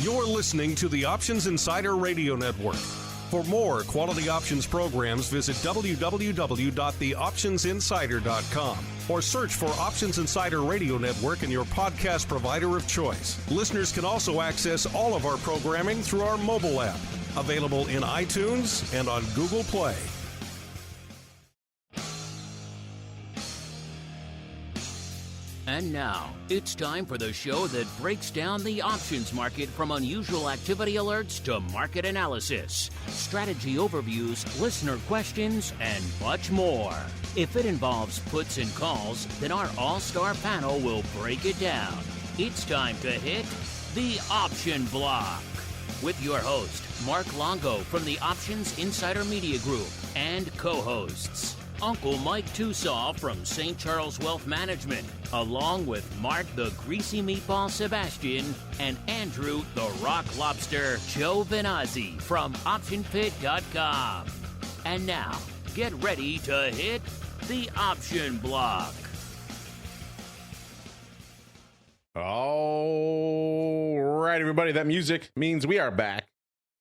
You're listening to the Options Insider Radio Network. For more quality options programs, visit www.theoptionsinsider.com or search for Options Insider Radio Network in your podcast provider of choice. Listeners can also access all of our programming through our mobile app, available in iTunes and on Google Play. And now, it's time for the show that breaks down the options market from unusual activity alerts to market analysis, strategy overviews, listener questions, and much more. If it involves puts and calls, then our all-star panel will break it down. It's time to hit the Option Block with your host, Mark Longo from the Options Insider Media Group, and co-hosts, Uncle Mike Tosaw from St. Charles Wealth Management, along with Mark the Greasy Meatball Sebastian and Andrew the Rock Lobster Giovinazzi from OptionPit.com. And now, get ready to hit the Option Block. All right, everybody, that music means we are back.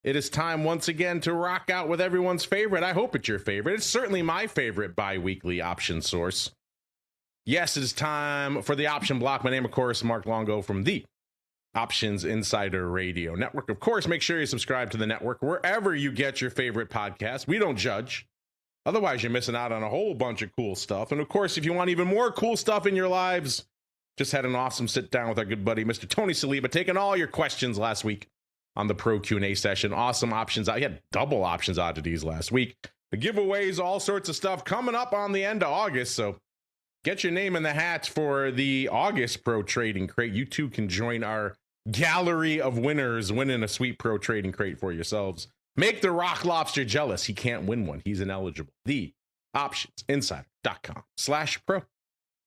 It is time once again to rock out with everyone's favorite. I hope it's your favorite. It's certainly my favorite bi-weekly option source. Yes, it is time for the Option Block. My name, of course, Mark Longo from the Options Insider Radio Network. Of course, make sure you subscribe to the network wherever you get your favorite podcast. We don't judge. Otherwise, you're missing out on a whole bunch of cool stuff. And of course, if you want even more cool stuff in your lives, just had an awesome sit down with our good buddy, Mr. Tony Saliba, taking all your questions last week on the Pro Q&A session. Awesome options. I had double options oddities last week. The giveaways, all sorts of stuff coming up on the end of August. So get your name in the hat for the August Pro Trading Crate. You too can join our gallery of winners, winning a sweet Pro Trading Crate for yourselves. Make the Rock Lobster jealous. He can't win one. He's ineligible. The optionsinsider.com/pro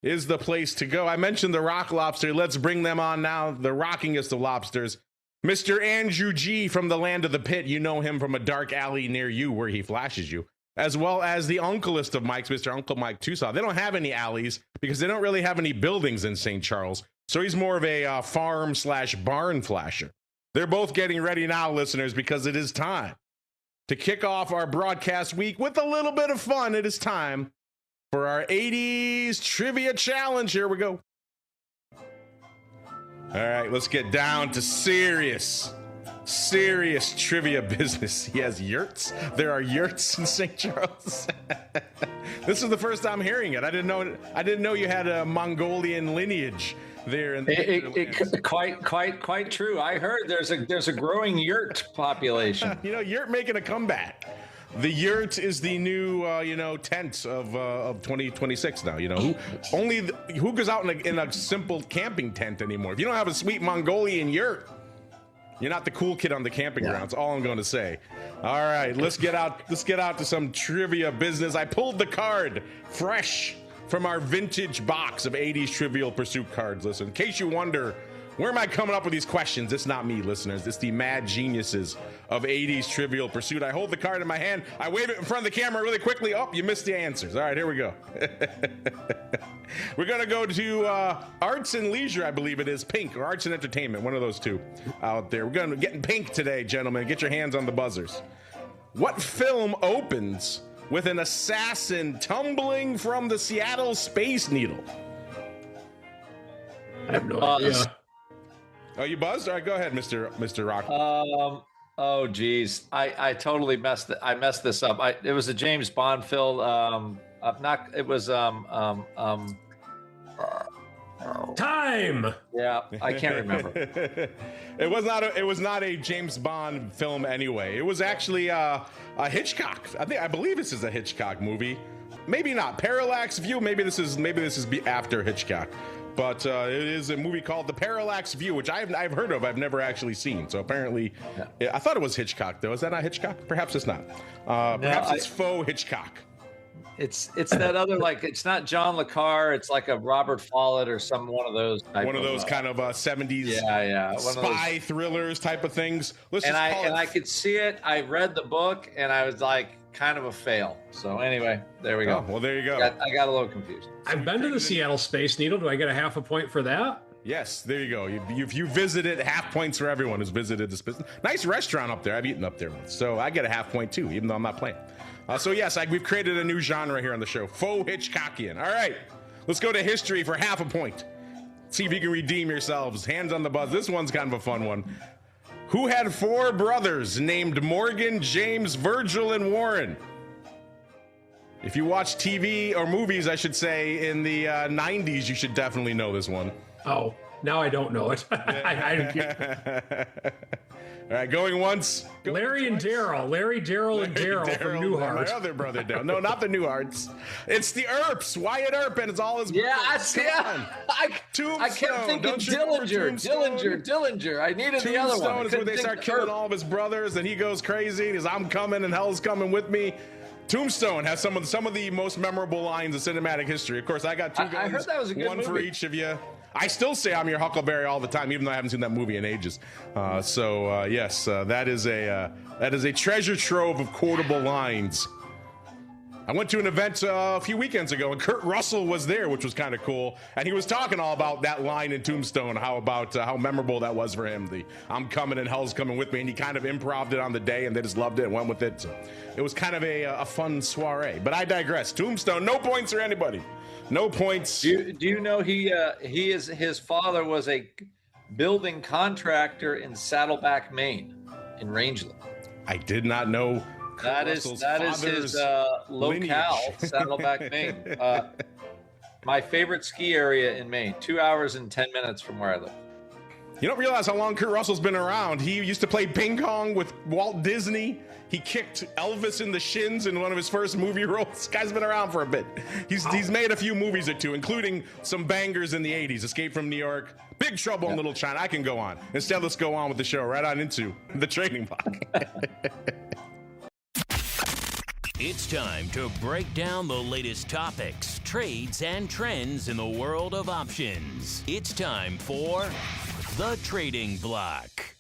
is the place to go. I mentioned the Rock Lobster. Let's bring them on now. The rockingest of lobsters, Mr. Andrew G. from the land of the pit. You know him from a dark alley near you where he flashes you, as well as the uncleest of Mikes, Mr. Uncle Mike Tosaw. They don't have any alleys because they don't really have any buildings in St. Charles, so he's more of a farm/barn flasher. They're both getting ready now, listeners, because it is time to kick off our broadcast week with a little bit of fun. It is time for our 80s Trivia Challenge. Here we go. All right, let's get down to serious trivia business. He has yurts. There are yurts in St. Charles. This is the first time hearing it. I didn't know you had a Mongolian lineage there. Quite true. I heard there's a growing yurt population. Yurt making a comeback. The yurt is the new, tent of 2026 now. Who goes out in a simple camping tent anymore? If you don't have a sweet Mongolian yurt, you're not the cool kid on the camping ground. That's all I'm going to say. All right, let's get out to some trivia business. I pulled the card fresh from our vintage box of 80s Trivial Pursuit cards. Listen, in case you wonder, where am I coming up with these questions? It's not me, listeners. It's the mad geniuses of 80s Trivial Pursuit. I hold the card in my hand. I wave it in front of the camera really quickly. Oh, you missed the answers. All right, here we go. We're going to go to Arts and Leisure, I believe it is. Pink, or Arts and Entertainment. One of those two out there. We're going to get in pink today, gentlemen. Get your hands on the buzzers. What film opens with an assassin tumbling from the Seattle Space Needle? I have no idea. Oh, you buzzed? All right, go ahead, Mr. Rock. Oh, geez, I totally messed this up. It was a James Bond film. Time. Yeah, I can't remember. It was not a James Bond film anyway. It was actually a Hitchcock. I believe this is a Hitchcock movie. Maybe not. Parallax View. Maybe this is after Hitchcock. But it is a movie called The Parallax View, which I've heard of. I've never actually seen. So apparently, I thought it was Hitchcock, though. Is that not Hitchcock? Perhaps it's not. Perhaps it's faux Hitchcock. It's that other, it's not John Le Carre. It's like a Robert Follett or one of those. One of those kind of 70s spy thrillers type of things. I could see it. I read the book, and I was like, kind of a fail. So anyway, there we go. Oh, well, there you go. I got a little confused. I've been to the Seattle Space Needle. Do I get a half a point for that? Yes, there you go. You visited, half points for everyone who's visited this business. Nice restaurant up there. I've eaten up there once, so I get a half point too, even though I'm not playing. So yes, we've created a new genre here on the show, faux Hitchcockian. All right, let's go to history for half a point. See if you can redeem yourselves. Hands on the buzz. This one's kind of a fun one. Who had 4 brothers named Morgan, James, Virgil, and Warren? If you watch TV or movies, I should say, in the 90s, you should definitely know this one. Oh, now I don't know it. I don't All right, going once. Larry and Daryl. Larry, Daryl, and Daryl from Newhart. My other brother, Daryl. No, not the Newharts. It's the Earps. Wyatt Earp, and it's all his brothers. I kept thinking Dillinger. I needed the other one. Tombstone is where they start killing all of his brothers, and he goes crazy. And he's, I'm coming, and hell's coming with me. Tombstone has some of the most memorable lines of cinematic history. Of course, I got 2 guns. I heard that was a good one movie. For each of you. I still say I'm your Huckleberry all the time, even though I haven't seen that movie in ages. Yes, that is a treasure trove of quotable lines. I went to an event a few weekends ago, and Kurt Russell was there, which was kind of cool. And he was talking all about that line in Tombstone, how memorable that was for him. The "I'm coming and hell's coming with me," and he kind of improv'd it on the day, and they just loved it and went with it. So it was kind of a fun soiree. But I digress. Tombstone, no points for anybody. No points. Do you know his father was a building contractor in Saddleback, Maine, in Rangeland. I did not know. That is his locale, Saddleback, Maine. My favorite ski area in Maine, 2 hours and 10 minutes from where I live. You don't realize how long Kurt Russell's been around. He used to play ping pong with Walt Disney. He kicked Elvis in the shins in one of his first movie roles. This guy's been around for a bit. He's made a few movies or two, including some bangers in the 80s. Escape from New York, Big Trouble in Little China. I can go on. Instead, let's go on with the show, right on into the trading block. It's time to break down the latest topics, trades, and trends in the world of options. It's time for the Trading Block.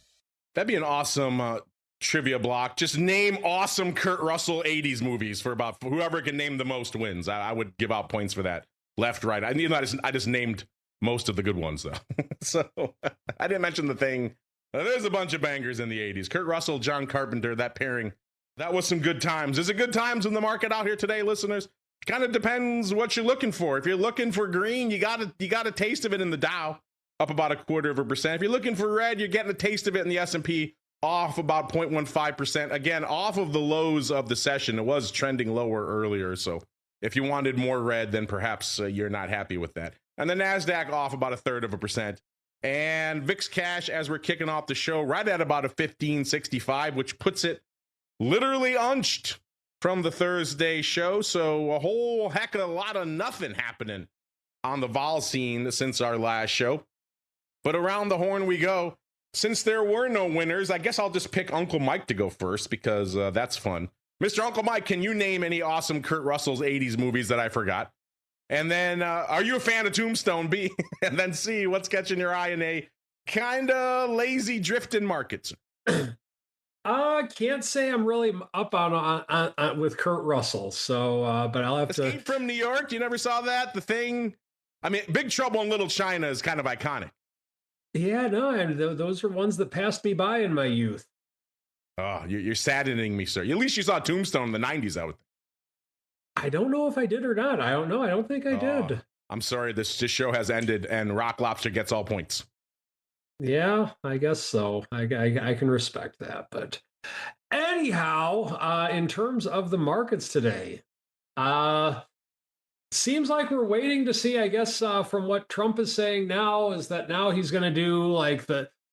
That'd be an awesome trivia block. Just name awesome Kurt Russell 80s movies for about whoever can name the most wins. I would give out points for that. Left, right. I just named most of the good ones, though. So I didn't mention the thing. There's a bunch of bangers in the 80s. Kurt Russell, John Carpenter, that pairing. That was some good times. Is it good times in the market out here today, listeners? Kind of depends what you're looking for. If you're looking for green, you got a taste of it in the Dow, up about 0.25%. If you're looking for red, you're getting a taste of it in the S&P, off about 0.15%. Again, off of the lows of the session. It was trending lower earlier, so if you wanted more red, then perhaps you're not happy with that. And the NASDAQ off about 0.33%. And VIX cash, as we're kicking off the show, right at about 1565, which puts it literally unched from the Thursday show. So a whole heck of a lot of nothing happening on the vol scene since our last show. But around the horn we go. Since there were no winners, I guess I'll just pick Uncle Mike to go first because that's fun. Mr. Uncle Mike, can you name any awesome Kurt Russell's 80s movies that I forgot? And then, are you a fan of Tombstone, B? And then C, what's catching your eye in a kind of lazy drifting market? I can't say I'm really up on with Kurt Russell, so but I'll have Escape from New York. You never saw that? The Thing. I mean, Big Trouble in Little China is kind of iconic. Yeah, no, and those are ones that passed me by in my youth. Oh, you're saddening me, sir. At least you saw Tombstone in the 90s, I would think. I don't know if I did or not. I don't know. I don't think I did. I'm sorry. This show has ended, and Rock Lobster gets all points. Yeah, I guess so. I can respect that. But anyhow, in terms of the markets today, seems like we're waiting to see, I guess, from what Trump is saying now, is that now he's going to do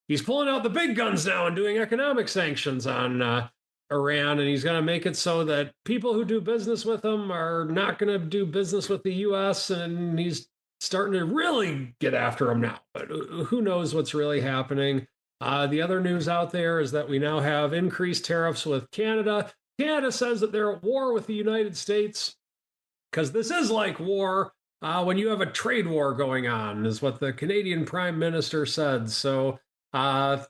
he's pulling out the big guns now and doing economic sanctions on Iran, and he's going to make it so that people who do business with him are not going to do business with the U.S., and he's starting to really get after him now. But who knows what's really happening. The other news out there is that we now have increased tariffs with Canada. Canada says that they're at war with the United States because this is like war when you have a trade war going on, is what the Canadian Prime Minister said. So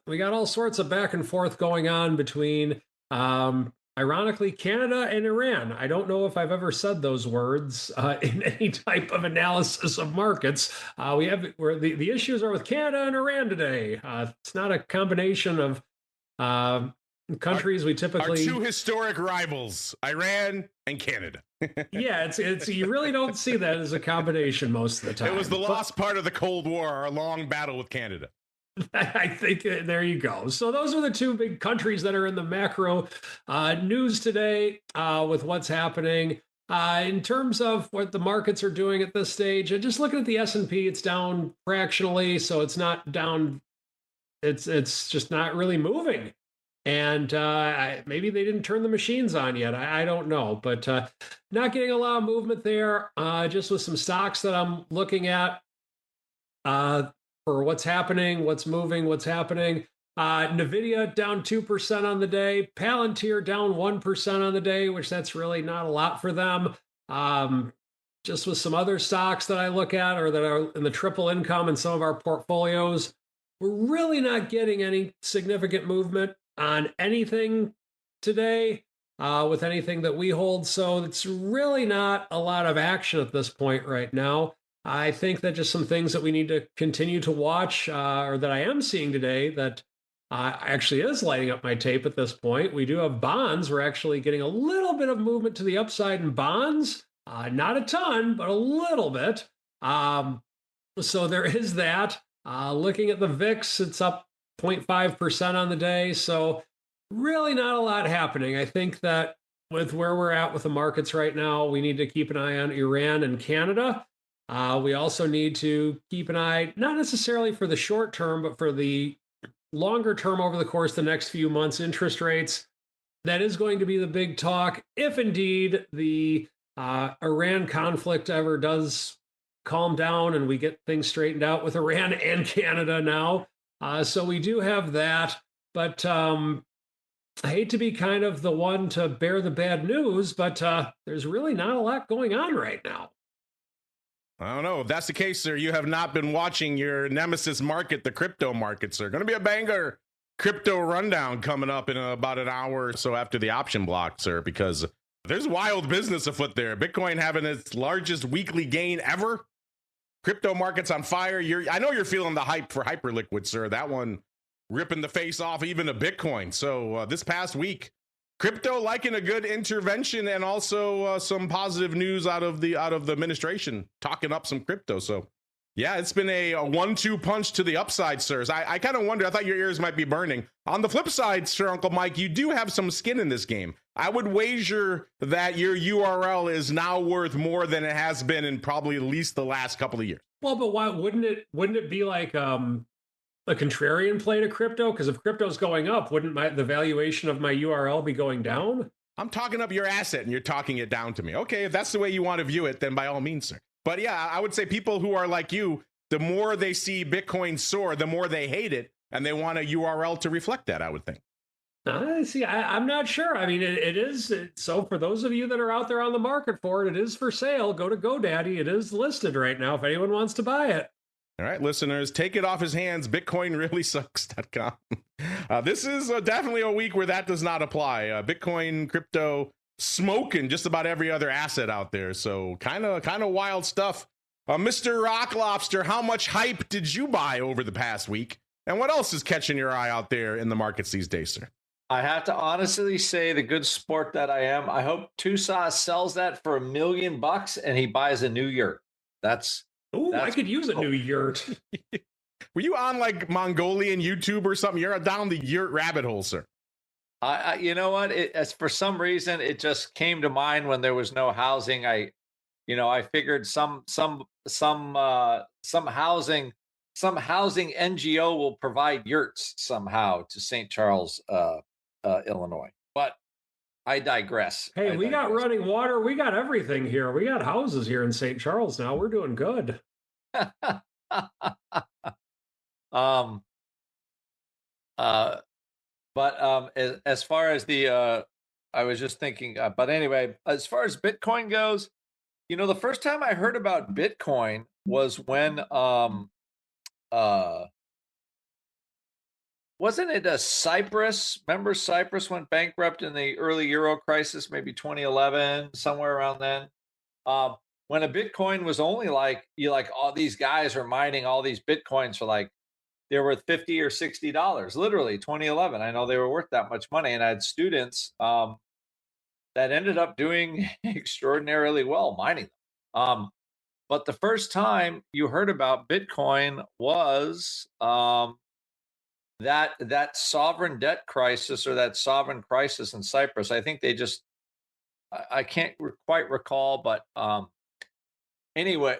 we got all sorts of back and forth going on between, I ironically, Canada and Iran. I don't know if I've ever said those words in any type of analysis of markets. Where the issues are with Canada and Iran today. It's not a combination of countries we typically our two historic rivals, Iran and Canada. Yeah, it's you really don't see that as a combination most of the time. It was the lost part of the Cold War, our long battle with Canada. I think there you go. So those are the two big countries that are in the macro news today with what's happening. In terms of what the markets are doing at this stage, and just looking at the S&P, it's down fractionally, so it's not down. It's just not really moving. And maybe they didn't turn the machines on yet. I don't know, but not getting a lot of movement there. Just with some stocks that I'm looking at for what's happening, what's moving, what's happening. NVIDIA down 2% on the day. Palantir down 1% on the day, which that's really not a lot for them. Just with some other stocks that I look at or that are in the triple income in some of our portfolios, we're really not getting any significant movement on anything today with anything that we hold. So it's really not a lot of action at this point right now. I think that just some things that we need to continue to watch or that I am seeing today that actually is lighting up my tape at this point. We do have bonds. We're actually getting a little bit of movement to the upside in bonds. Not a ton, but a little bit. So there is that. Looking at the VIX, it's up 0.5% on the day. So really not a lot happening. I think that with where we're at with the markets right now, we need to keep an eye on Iran and Canada. We also need to keep an eye, not necessarily for the short term, but for the longer term over the course of the next few months, interest rates. That is going to be the big talk. If indeed the Iran conflict ever does calm down and we get things straightened out with Iran and Canada now. So we do have that. But I hate to be kind of the one to bear the bad news, but there's really not a lot going on right now. I don't know. If that's the case, sir, you have not been watching your nemesis market, the crypto market, sir. Going to be a banger crypto rundown coming up in about an hour or so after the option block, sir, because there's wild business afoot there. Bitcoin having its largest weekly gain ever. Crypto market's on fire. I know you're feeling the hype for Hyperliquid, sir. That one ripping the face off even of Bitcoin. So this past week, crypto liking a good intervention and also some positive news out of the administration talking up some crypto. So yeah, it's been a 1-2 punch to the upside, sirs. I kind of wonder, I thought your ears might be burning. On the flip side, sir, Uncle Mike, you do have some skin in this game. I would wager that your URL is now worth more than it has been in probably at least the last couple of years. Well, but why wouldn't it be like a contrarian play to crypto? Because if crypto's going up, wouldn't the valuation of my URL be going down? I'm talking up your asset and you're talking it down to me. Okay, if that's the way you want to view it, then by all means, sir. But yeah, I would say people who are like you, the more they see Bitcoin soar, the more they hate it, and they want a URL to reflect that, I would think. See, I'm not sure. I mean, it is. So for those of you that are out there on the market for it, it is for sale. Go to GoDaddy. It is listed right now if anyone wants to buy it. All right, listeners, take it off his hands. BitcoinReallySucks.com. This is definitely a week where that does not apply. Bitcoin, crypto, smoking just about every other asset out there. So kind of wild stuff. Mr. Rock Lobster, how much hype did you buy over the past week? And what else is catching your eye out there in the markets these days, sir? I have to honestly say, the good sport that I am, I hope Tosaw sells that for $1 million and he buys a new yurt. That's I could use a new yurt. Were you on like Mongolian YouTube or something? You're down the yurt rabbit hole, sir. You know what? As for some reason, it just came to mind when there was no housing. I figured some housing NGO will provide yurts somehow to St. Charles, Illinois. But I digress. Hey, we got running water. We got everything here. We got houses here in St. Charles now. We're doing good. But as far as the, I was just thinking, but anyway, as far as Bitcoin goes, the first time I heard about Bitcoin was when wasn't it a Cyprus? Remember Cyprus went bankrupt in the early Euro crisis, maybe 2011, somewhere around then. When a Bitcoin was only like all these guys are mining all these Bitcoins for like they were worth $50 or $60, literally 2011. I know they were worth that much money, and I had students that ended up doing extraordinarily well mining them. But the first time you heard about Bitcoin was that sovereign debt crisis or that sovereign crisis in Cyprus. I think they just I can't quite recall, but anyway,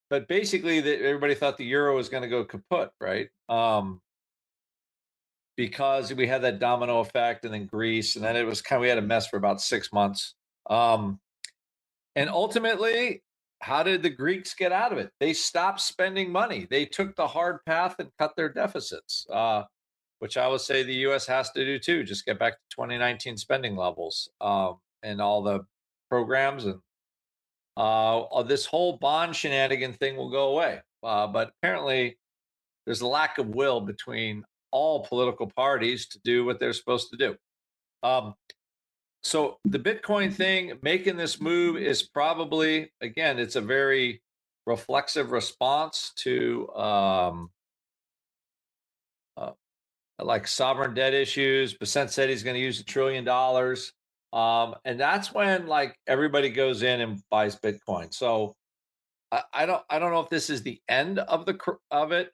but basically everybody thought the euro was going to go kaput, right? Because we had that domino effect, and then Greece, and then it was we had a mess for about 6 months. And ultimately, how did the Greeks get out of it? They stopped spending money. They took the hard path and cut their deficits, which I would say the U.S. has to do too. Just get back to 2019 spending levels and all the programs, and this whole bond shenanigan thing will go away. But apparently, there's a lack of will between all political parties to do what they're supposed to do. So the Bitcoin thing, making this move is probably, again, it's a very reflexive response to like sovereign debt issues. Bessent said he's going to use $1 trillion. And that's when like everybody goes in and buys Bitcoin. So I don't know if this is the end of it.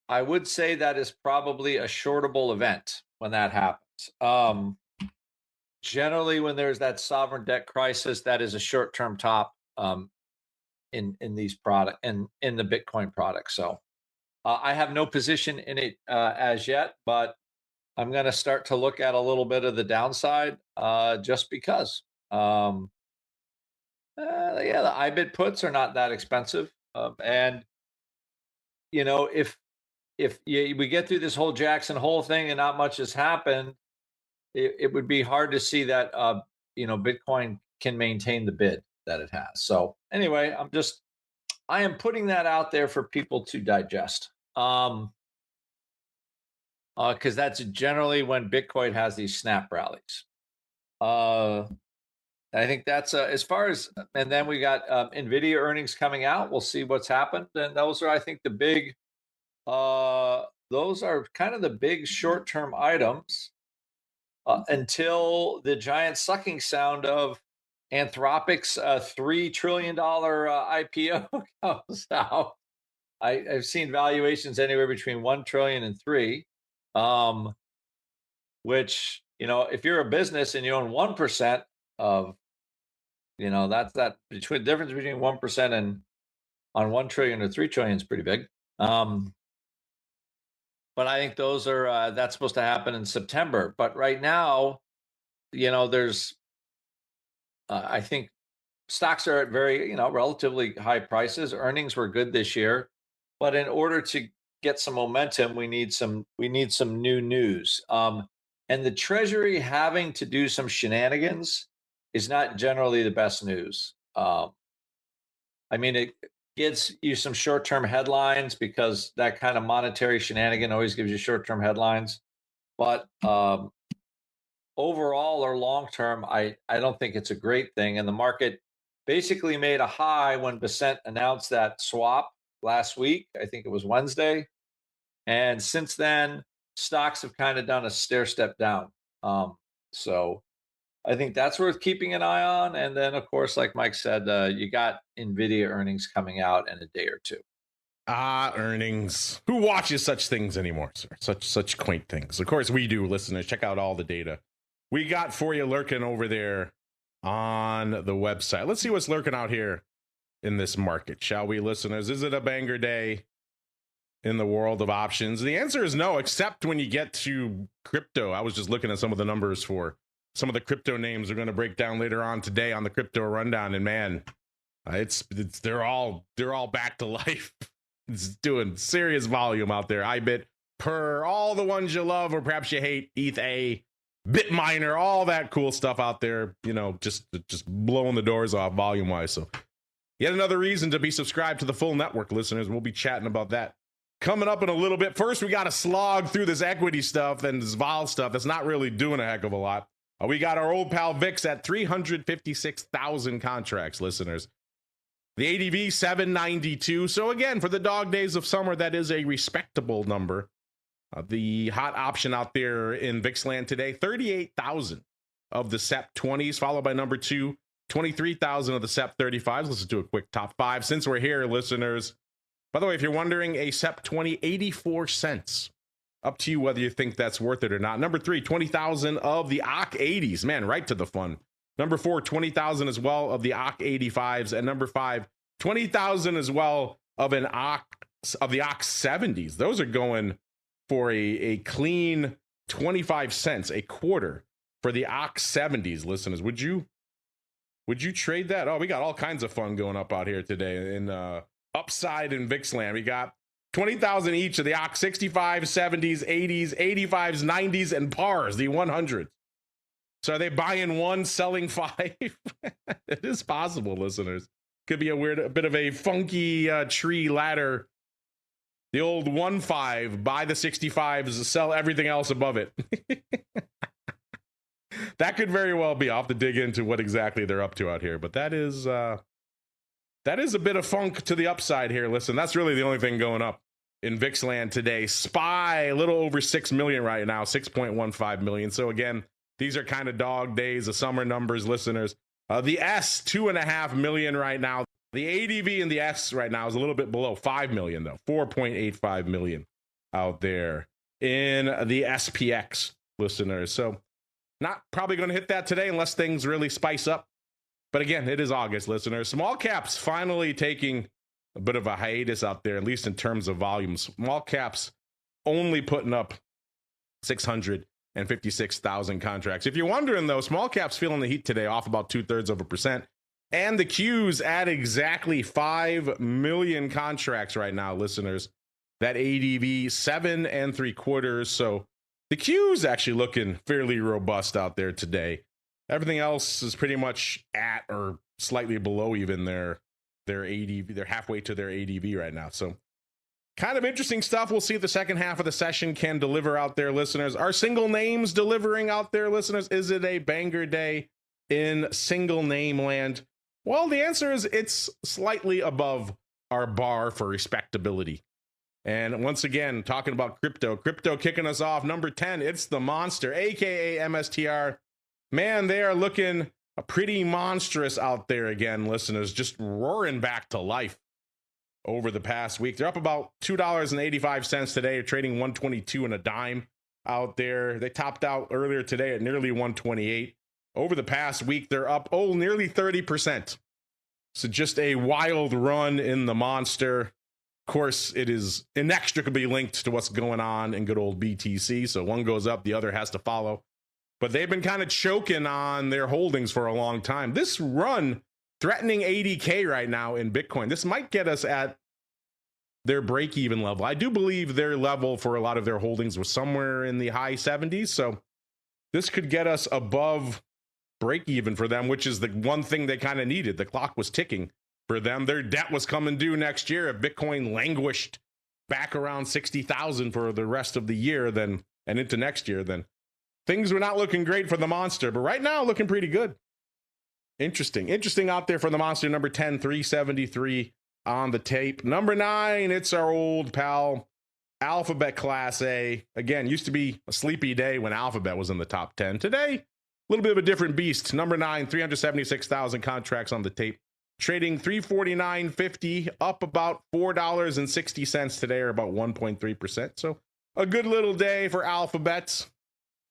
I would say that is probably a shortable event when that happens. Generally, when there's that sovereign debt crisis, that is a short-term top in these product in the Bitcoin products. So I have no position in it as yet, but I'm going to start to look at a little bit of the downside just because. Yeah, the IBIT puts are not that expensive, and if we get through this whole Jackson Hole thing and not much has happened, it would be hard to see that Bitcoin can maintain the bid that it has. So anyway, I am putting that out there for people to digest. Because that's generally when Bitcoin has these snap rallies. I think that's as far as, and then we got NVIDIA earnings coming out. We'll see what's happened, and those are, I think, the big. Those are kind of the big short-term items until the giant sucking sound of Anthropic's $3 trillion IPO comes out. I've seen valuations anywhere between 1 trillion and 3, which, if you're a business and you own 1% of, that's that difference between 1% and on 1 trillion or 3 trillion is pretty big. But I think those are that's supposed to happen in September. But right now, there's I think stocks are at very relatively high prices. Earnings were good this year, but in order to get some momentum, we need some new news. And the Treasury having to do some shenanigans is not generally the best news. I mean, it gives you some short-term headlines because that kind of monetary shenanigan always gives you short-term headlines. But overall or long-term, I don't think it's a great thing. And the market basically made a high when Bessent announced that swap last week. I think it was Wednesday. And since then, stocks have kind of done a stair step down. So I think that's worth keeping an eye on. And then, of course, like Mike said, you got NVIDIA earnings coming out in a day or two. Earnings. Who watches such things anymore, sir? Such quaint things. Of course, we do, listeners. Check out all the data we got for you lurking over there on the website. Let's see what's lurking out here in this market, shall we, listeners? Is it a banger day in the world of options? The answer is no, except when you get to crypto. I was just looking at some of the numbers for some of the crypto names we're going to break down later on today on the crypto rundown, and man, they're all back to life. It's doing serious volume out there. IBIT, Per, all the ones you love or perhaps you hate, ETH, Bitminer, all that cool stuff out there. Just blowing the doors off volume wise. So yet another reason to be subscribed to the full network, listeners. We'll be chatting about that coming up in a little bit. First, we got to slog through this equity stuff and this vol stuff that's not really doing a heck of a lot. We got our old pal VIX at 356,000 contracts, listeners. The ADV 792. So again, for the dog days of summer, that is a respectable number. The hot option out there in VIX land today, 38,000 of the SEP 20s, followed by number 2, 23,000 of the SEP 35s. Let's do a quick top 5 since we're here, listeners. By the way, if you're wondering, a SEP 20, 84 cents. Up to you whether you think that's worth it or not. Number 3, 20,000 of the OC 80s. Man, right to the fun. Number 4, 20,000 as well of the OC 85s. And number 5, 20,000 as well of the OC 70s. Those are going for a clean 25 cents, a quarter for the OC 70s, listeners. Would you trade that? Oh, we got all kinds of fun going up out here today in upside in VIX land. We got 20,000 each of the OC 65s, 70s, 80s, 85s, 90s, and pars, the 100s. So are they buying 1, selling 5? It is possible, listeners. Could be a bit of a funky tree ladder. The old 1-5, buy the 65s, sell everything else above it. That could very well be. I'll have to dig into what exactly they're up to out here. But that is a bit of funk to the upside here. Listen, that's really the only thing going up in VIX land today. SPY, a little over 6 million right now, 6.15 million. So again, these are kind of dog days, the summer numbers, listeners. The S, 2.5 million right now. The ADV in the S right now is a little bit below 5 million, though. 4.85 million out there in the SPX, listeners. So not probably going to hit that today unless things really spice up. But again, it is August, listeners. Small caps finally taking a bit of a hiatus out there, at least in terms of volume. Small caps only putting up 656,000 contracts. If you're wondering, though, small caps feeling the heat today, off about 0.2%. And the Qs at exactly 5 million contracts right now, listeners. That ADV 7 3/4. So the Qs actually looking fairly robust out there today. Everything else is pretty much at or slightly below even their ADV. They're halfway to their ADV right now. So kind of interesting stuff. We'll see if the second half of the session can deliver out there, listeners. Are single names delivering out there, listeners? Is it a banger day in single name land? Well, the answer is it's slightly above our bar for respectability. And once again, talking about crypto kicking us off. Number 10, it's the monster, aka MSTR. Man, they are looking pretty monstrous out there again, listeners, just roaring back to life over the past week. They're up about $2.85 today, trading 122 and a dime out there. They topped out earlier today at nearly 128. Over the past week, they're up, nearly 30%. So just a wild run in the monster. Of course, it is inextricably linked to what's going on in good old BTC. So one goes up, the other has to follow. But they've been kind of choking on their holdings for a long time. This run threatening 80K right now in Bitcoin. This might get us at their break-even level. I do believe their level for a lot of their holdings was somewhere in the high 70s. So this could get us above break-even for them, which is the one thing they kind of needed. The clock was ticking for them. Their debt was coming due next year. If Bitcoin languished back around 60,000 for the rest of the year and into next year, then things were not looking great for the monster. But right now, looking pretty good. Interesting out there for the monster. Number 10, 373 on the tape. Number 9, it's our old pal, Alphabet Class A. Again, used to be a sleepy day when Alphabet was in the top 10. Today, a little bit of a different beast. Number 9, 376,000 contracts on the tape. Trading $349.50, up about $4.60 today, or about 1.3%. So a good little day for Alphabet.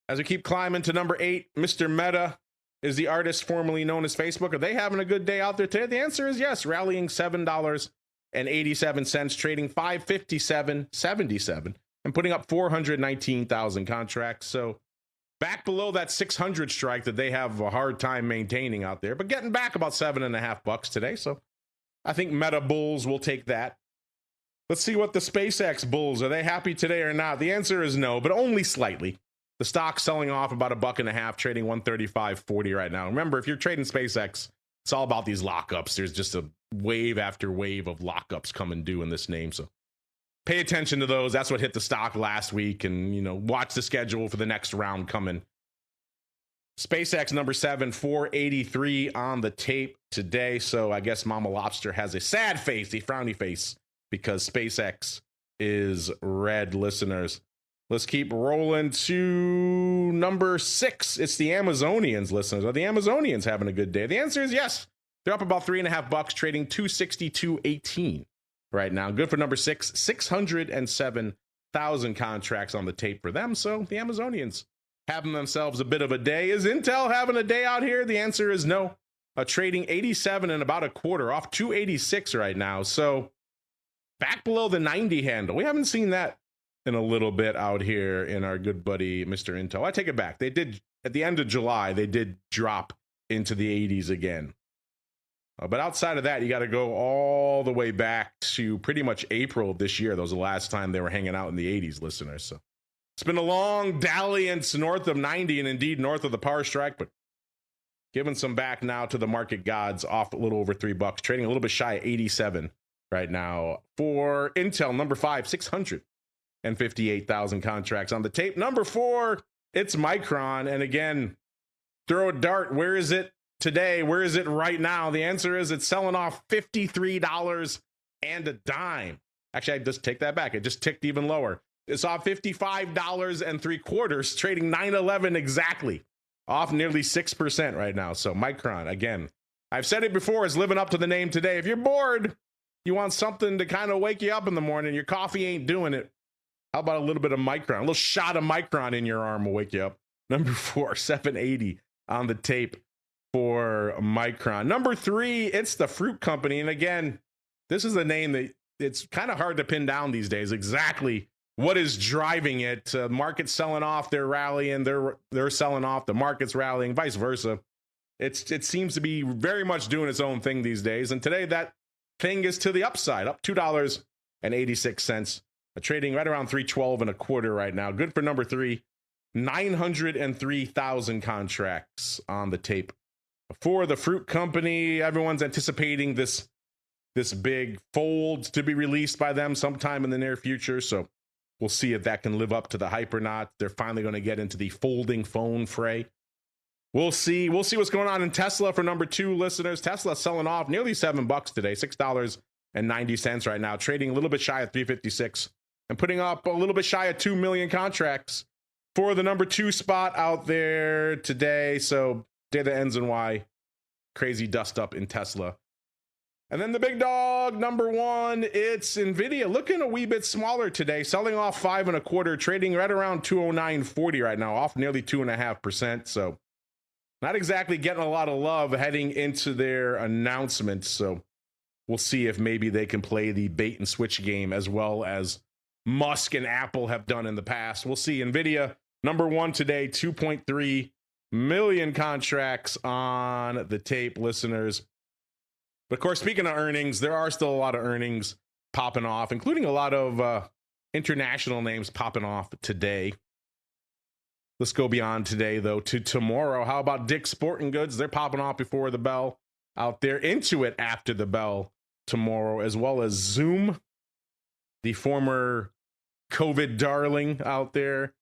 As we keep climbing to number 8, Mr. Meta is the artist formerly known as Facebook. Are they having a good day out there today? The answer is yes, rallying $7.87, trading $557.77, and putting up 419,000 contracts. So back below that 600 strike that they have a hard time maintaining out there, but getting back about $7.50 today. So I think Meta Bulls will take that. Let's see what the SpaceX Bulls, are they happy today or not? The answer is no, but only slightly. The stock's selling off about $1.50, trading $135.40 right now. Remember, if you're trading SpaceX, it's all about these lockups. There's just a wave after wave of lockups coming due in this name. So pay attention to those. That's what hit the stock last week, and, watch the schedule for the next round coming. SpaceX number 7, 483 on the tape today. So I guess Mama Lobster has a sad face, a frowny face, because SpaceX is red, listeners. Let's keep rolling to number 6. It's the Amazonians, listeners. Are the Amazonians having a good day? The answer is yes. They're up about $3.50, trading $262.18 right now. Good for number 6. 607,000 contracts on the tape for them. So the Amazonians having themselves a bit of a day. Is Intel having a day out here? The answer is no. Trading 87 and about a quarter, off 286 right now. So back below the 90 handle. We haven't seen that in a little bit out here in our good buddy, Mr. Intel. I take it back. They did, at the end of July, they did drop into the 80s again. But outside of that, you got to go all the way back to pretty much April of this year. That was the last time they were hanging out in the 80s, listeners. So it's been a long dalliance north of 90 and indeed north of the power strike, but giving some back now to the market gods, off a little over $3, trading a little bit shy of 87 right now. For Intel, number 5, 658,000 contracts on the tape. Number 4, it's Micron. And again, throw a dart. Where is it today? Where is it right now? The answer is it's selling off $53 and a dime. Actually, I just take that back. It just ticked even lower. It's off $55.75, trading $9.11 exactly, off nearly 6% right now. So Micron, again, I've said it before, is living up to the name today. If you're bored, you want something to kind of wake you up in the morning, your coffee ain't doing it, how about a little bit of Micron? A little shot of Micron in your arm will wake you up. Number 4, 780 on the tape for Micron. Number 3, it's the Fruit Company. And again, this is a name that it's kind of hard to pin down these days exactly what is driving it. Market's selling off, they're rallying, they're selling off, the market's rallying, vice versa. It seems to be very much doing its own thing these days. And today that thing is to the upside, up $2.86. Trading right around 312 and a quarter right now. Good for number 3, 903,000 contracts on the tape. For the Fruit Company, everyone's anticipating this big fold to be released by them sometime in the near future. So we'll see if that can live up to the hype or not. They're finally going to get into the folding phone fray. We'll see what's going on in Tesla for number 2, listeners. Tesla selling off nearly $7 today, $6.90 right now, trading a little bit shy of 356 and putting up a little bit shy of 2 million contracts for the number 2 spot out there today. So day that ends in Y, crazy dust up in Tesla. And then the big dog, number 1, it's NVIDIA, looking a wee bit smaller today, selling off 5 and a quarter, trading right around 209.40 right now, off nearly 2.5%. So not exactly getting a lot of love heading into their announcements. So we'll see if maybe they can play the bait and switch game as well as Musk and Apple have done in the past. We'll see. NVIDIA, number 1 today, 2.3 million contracts on the tape, listeners. But of course, speaking of earnings, there are still a lot of earnings popping off, including a lot of international names popping off today. Let's go beyond today, though, to tomorrow. How about Dick's Sporting Goods? They're popping off before the bell out there, into it after the bell tomorrow, as well as Zoom, the former COVID darling out there.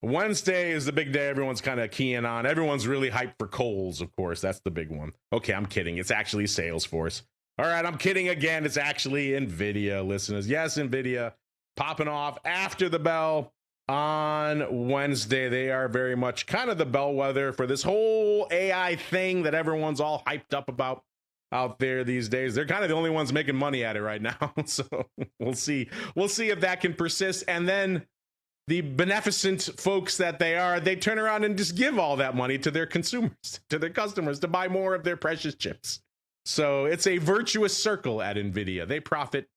Wednesday is the big day everyone's kind of keying on. Everyone's really hyped for Kohl's, of course. That's the big one. Okay, I'm kidding. It's actually Salesforce. All right, I'm kidding again. It's actually NVIDIA, listeners. Yes, NVIDIA popping off after the bell on Wednesday. They are very much kind of the bellwether for this whole AI thing that everyone's all hyped up about out there these days. They're kind of the only ones making money at it right now. So we'll see. We'll see if that can persist. And then the beneficent folks that they are, they turn around and just give all that money to their consumers, to their customers, to buy more of their precious chips. So it's a virtuous circle at NVIDIA. They profit,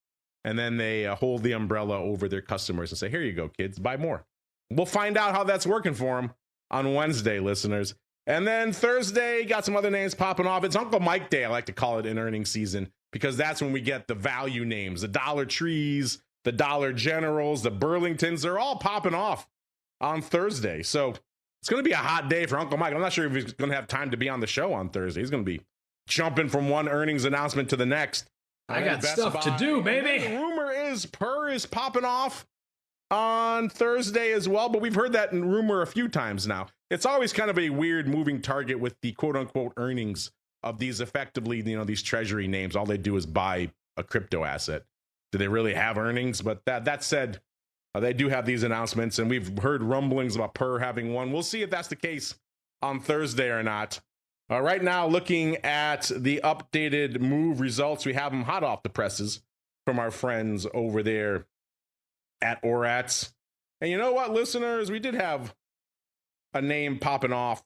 and then they hold the umbrella over their customers and say, here you go, kids, buy more. We'll find out how that's working for them on Wednesday, listeners. And then Thursday, got some other names popping off. It's Uncle Mike Day, I like to call it, in earnings season, because that's when we get the value names, the Dollar Trees, the Dollar Generals, the Burlingtons. They're all popping off on Thursday. So it's going to be a hot day for Uncle Mike. I'm not sure if he's going to have time to be on the show on Thursday. He's going to be jumping from one earnings announcement to the next. I got stuff to do, baby. The rumor Per is popping off on Thursday as well, but we've heard that in rumor a few times now. It's always kind of a weird moving target with the quote unquote earnings of these effectively, these treasury names. All they do is buy a crypto asset. Do they really have earnings? But that said, they do have these announcements, and we've heard rumblings about Per having one. We'll see if that's the case on Thursday or not. Right now, looking at the updated move results, we have them hot off the presses from our friends over there at Orats. And you know what, listeners? We did have a name popping off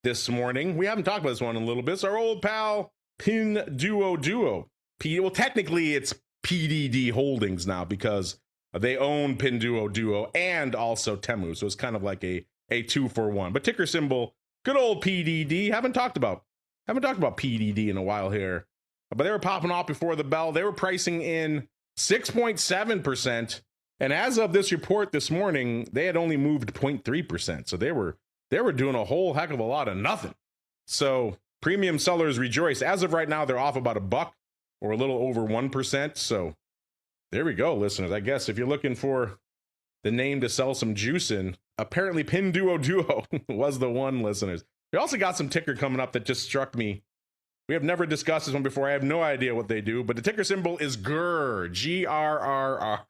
this morning. We haven't talked about this one in a little bit. It's our old pal, Pinduoduo. Well, technically, it's PDD Holdings now because they own Pinduoduo and also Temu. So it's kind of like a 2-for-1. But ticker symbol, good old PDD. Haven't talked about PDD in a while here. But they were popping off before the bell. They were pricing in 6.7%. And as of this report this morning, they had only moved 0.3%. So they were doing a whole heck of a lot of nothing. So premium sellers rejoice. As of right now, they're off about $1 or a little over 1%. So there we go, listeners. I guess if you're looking for the name to sell some juice in, apparently Pinduoduo was the one, listeners. We also got some ticker coming up that just struck me. We have never discussed this one before. I have no idea what they do, but the ticker symbol is GRRR, G-R-R-R.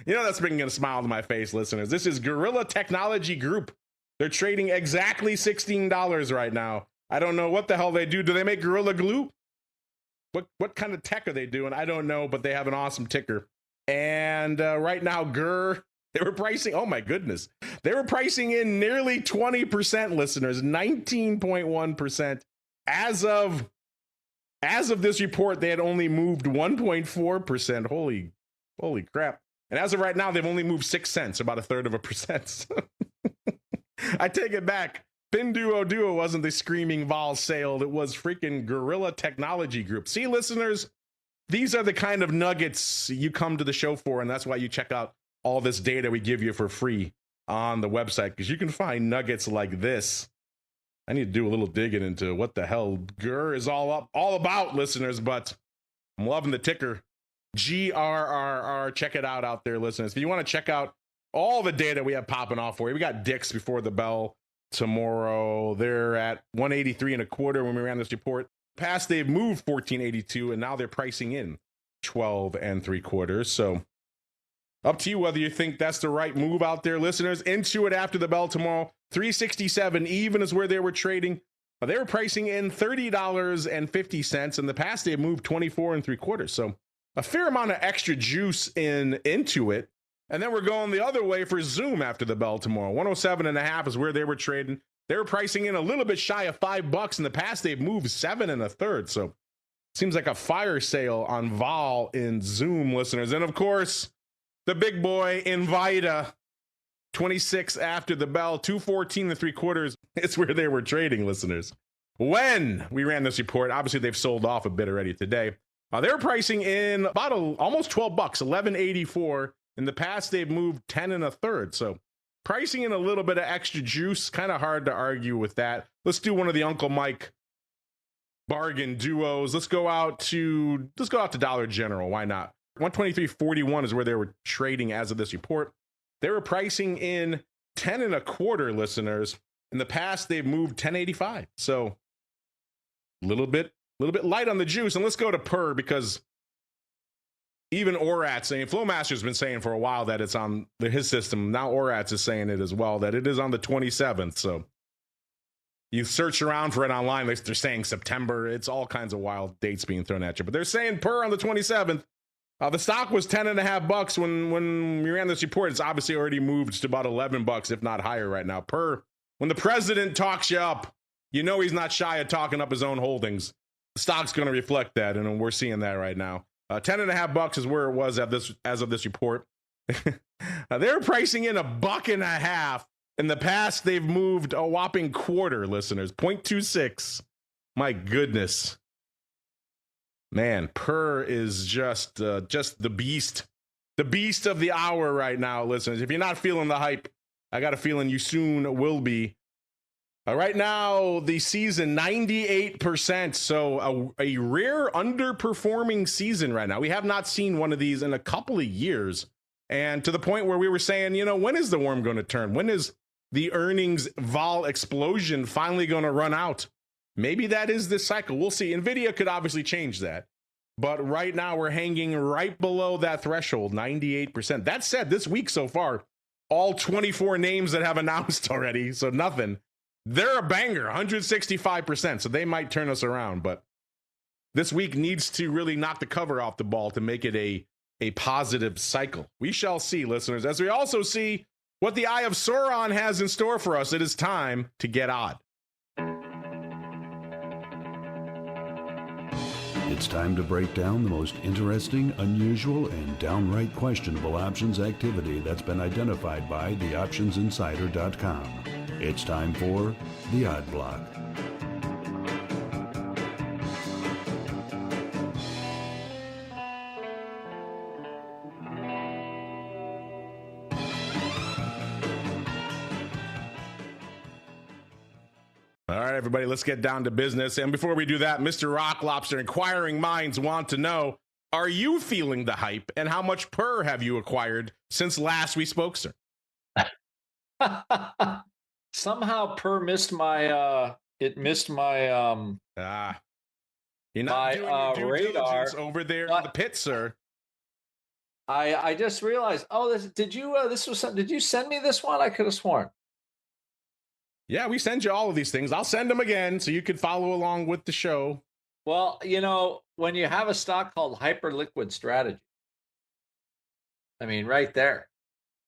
That's bringing a smile to my face, listeners. This is Gorilla Technology Group. They're trading exactly $16 right now. I don't know what the hell they do. Do they make Gorilla Glue? What kind of tech are they doing? I don't know, but they have an awesome ticker. And right now, GRRR, they were pricing, oh my goodness. They were pricing in nearly 20%, listeners, 19.1%. As of this report, they had only moved 1.4%. Holy crap. And as of right now, they've only moved 6 cents, about 1/3%. I take it back. Pinduoduo wasn't the screaming vol sale. It was freaking Gorilla Technology Group. See, listeners, these are the kind of nuggets you come to the show for, and that's why you check out all this data we give you for free on the website, because you can find nuggets like this. I need to do a little digging into what the hell GRRR is all about, listeners, but I'm loving the ticker. GRRR. Check it out there, listeners. If you want to check out all the data we have popping off for you, we got Dix before the bell tomorrow. They're at 183.25 when we ran this report. Past, they've moved 14.82, and now they're pricing in 12.75. So up to you whether you think that's the right move out there, listeners. Into it after the bell tomorrow. 367 even is where they were trading. They were pricing in $30.50. In the past, they've moved 24.75. So a fair amount of extra juice into it. And then we're going the other way for Zoom after the bell tomorrow. 107.5 is where they were trading. They were pricing in a little bit shy of $5. In the past, they've moved 7 1/3. So seems like a fire sale on vol in Zoom, listeners. And of course, the big boy, NVIDIA, 26 after the bell, 214.75. It's where they were trading, listeners. When we ran this report, obviously they've sold off a bit already today. They were pricing in about almost $12, 11.84. In the past, they've moved 10 1/3. So pricing in a little bit of extra juice, kind of hard to argue with that. Let's do one of the Uncle Mike bargain duos. Let's go out to Dollar General. Why not? 123.41 is where they were trading as of this report. They were pricing in 10 1/4, listeners. In the past, they've moved 10.85. So a little bit light on the juice. And let's go to Per, because even Orats saying, Flowmaster's been saying for a while that it's on his system. Now Orats is saying it as well, that it is on the 27th. So you search around for it online, they're saying September. It's all kinds of wild dates being thrown at you. But they're saying Per on the 27th. The stock was $10.50 when we ran this report. It's obviously already moved to about $11, if not higher right now. Per, when the president talks you up, you know he's not shy of talking up his own holdings. The stock's going to reflect that, and we're seeing that right now. $10.50 is where it was as of this report. They were pricing in $1.50. In the past, they've moved a whopping quarter, listeners, 0.26. My goodness. Man, Per is just the beast of the hour right now, listeners. If you're not feeling the hype, I got a feeling you soon will be. Right now, the season 98%. So a rare underperforming season right now. We have not seen one of these in a couple of years. And to the point where we were saying, when is the worm going to turn? When is the earnings vol explosion finally going to run out? Maybe that is this cycle. We'll see. NVIDIA could obviously change that. But right now, we're hanging right below that threshold, 98%. That said, this week so far, all 24 names that have announced already, so nothing. They're a banger, 165%, so they might turn us around. But this week needs to really knock the cover off the ball to make it a positive cycle. We shall see, listeners, as we also see what the Eye of Sauron has in store for us. It is time to get odd. It's time to break down the most interesting, unusual, and downright questionable options activity that's been identified by theoptionsinsider.com. It's time for the Odd Block. All right, everybody, let's get down to business. And before we do that, Mr. Rock Lobster, inquiring minds want to know, are you feeling the hype, and how much PER have you acquired since last we spoke, sir? Somehow PER missed my you're not my, doing your due radar diligence over there in the pit, sir. I just realized, did you send me this one? I could have sworn. Yeah, we send you all of these things. I'll send them again so you can follow along with the show. Well, when you have a stock called Hyperliquid Strategy, I mean, right there.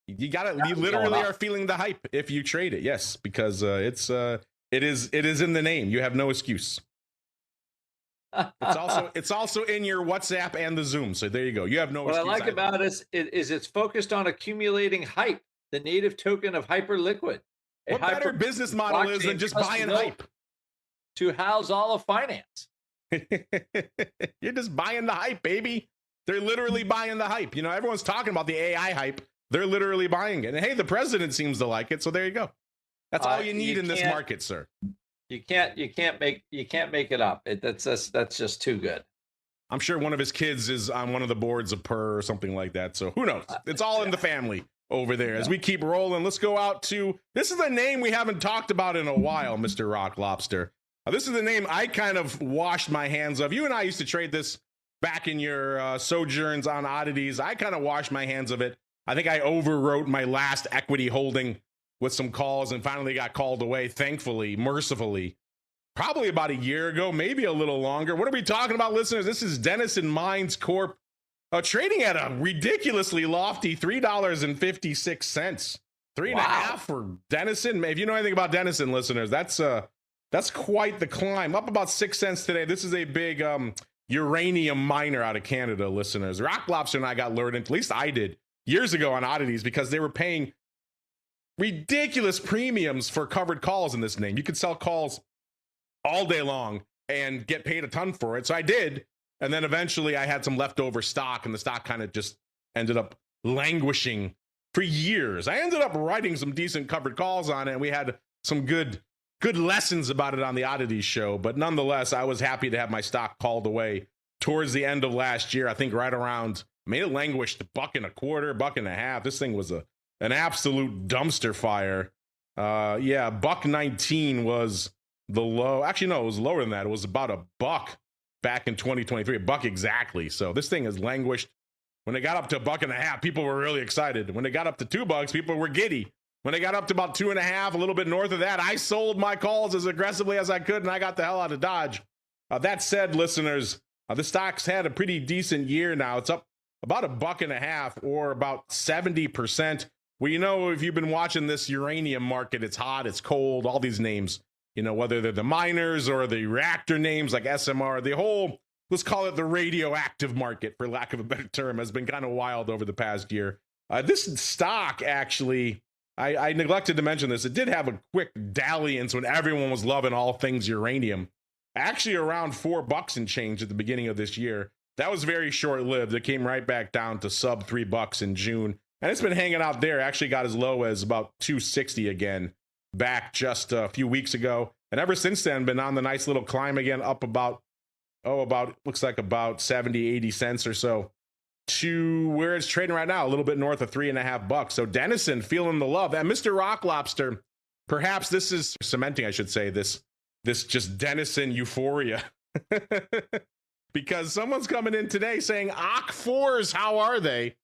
You literally are feeling the hype if you trade it. Yes, because it is in the name. You have no excuse. It's also in your WhatsApp and the Zoom. So there you go. You have no excuse. What I like about it is it's focused on accumulating hype, the native token of Hyperliquid. What better business model is than just buying hype? To house all of finance. You're just buying the hype, baby. They're literally buying the hype. Everyone's talking about the AI hype. They're literally buying it. And hey, the president seems to like it. So there you go. That's all you need in this market, sir. You can't make it up. That's just too good. I'm sure one of his kids is on one of the boards of PER or something like that. So who knows? It's all in the family over there. As we keep rolling, let's go out to, this is a name we haven't talked about in a while, Mr. Rock Lobster. This is the name I kind of washed my hands of. You and I used to trade this back in your sojourns on oddities. I kind of washed my hands of it. I think I overwrote my last equity holding with some calls and finally got called away, thankfully, mercifully. Probably about a year ago, maybe a little longer. What are we talking about, listeners? This is Denison Mines Corp. Trading at a ridiculously lofty $3.56. $3.50 for Denison. If you know anything about Denison, listeners, that's quite the climb. Up about 6 cents today. This is a big uranium miner out of Canada, listeners. Rock Lobster and I got lured into, at least I did, years ago on oddities because they were paying ridiculous premiums for covered calls in this name. You could sell calls all day long and get paid a ton for it. So I did. And then eventually I had some leftover stock and the stock kind of just ended up languishing for years. I ended up writing some decent covered calls on it, and we had some good lessons about it on the Oddities show. But nonetheless, I was happy to have my stock called away towards the end of last year. I think right around, it languished $1.25, $1.50. This thing was an absolute dumpster fire. $1.19 was the low. Actually, no, it was lower than that. It was about $1 back in 2023, $1 exactly. So this thing has languished. When it got up to $1.50, people were really excited. When it got up to $2, people were giddy. When it got up to about 2.5, a little bit north of that, I sold my calls as aggressively as I could, and I got the hell out of Dodge. That said, listeners, the stock's had a pretty decent year now. It's up about $1.50 or about 70%. Well, if you've been watching this uranium market, it's hot, it's cold, all these names, whether they're the miners or the reactor names like SMR, the whole, let's call it the radioactive market, for lack of a better term, has been kind of wild over the past year. This stock, actually, I neglected to mention this. It did have a quick dalliance when everyone was loving all things uranium. Actually, around $4 and change at the beginning of this year. That was very short-lived. It came right back down to sub $3 in June. And it's been hanging out there. Actually got as low as about $2.60 again back just a few weeks ago. And ever since then, been on the nice little climb again, up looks like about 70, 80 cents or so to where it's trading right now, a little bit north of $3.50. So Denison feeling the love. And Mr. Rock Lobster, perhaps this is cementing, I should say, this just Denison euphoria. Because someone's coming in today saying, OC4s, how are they?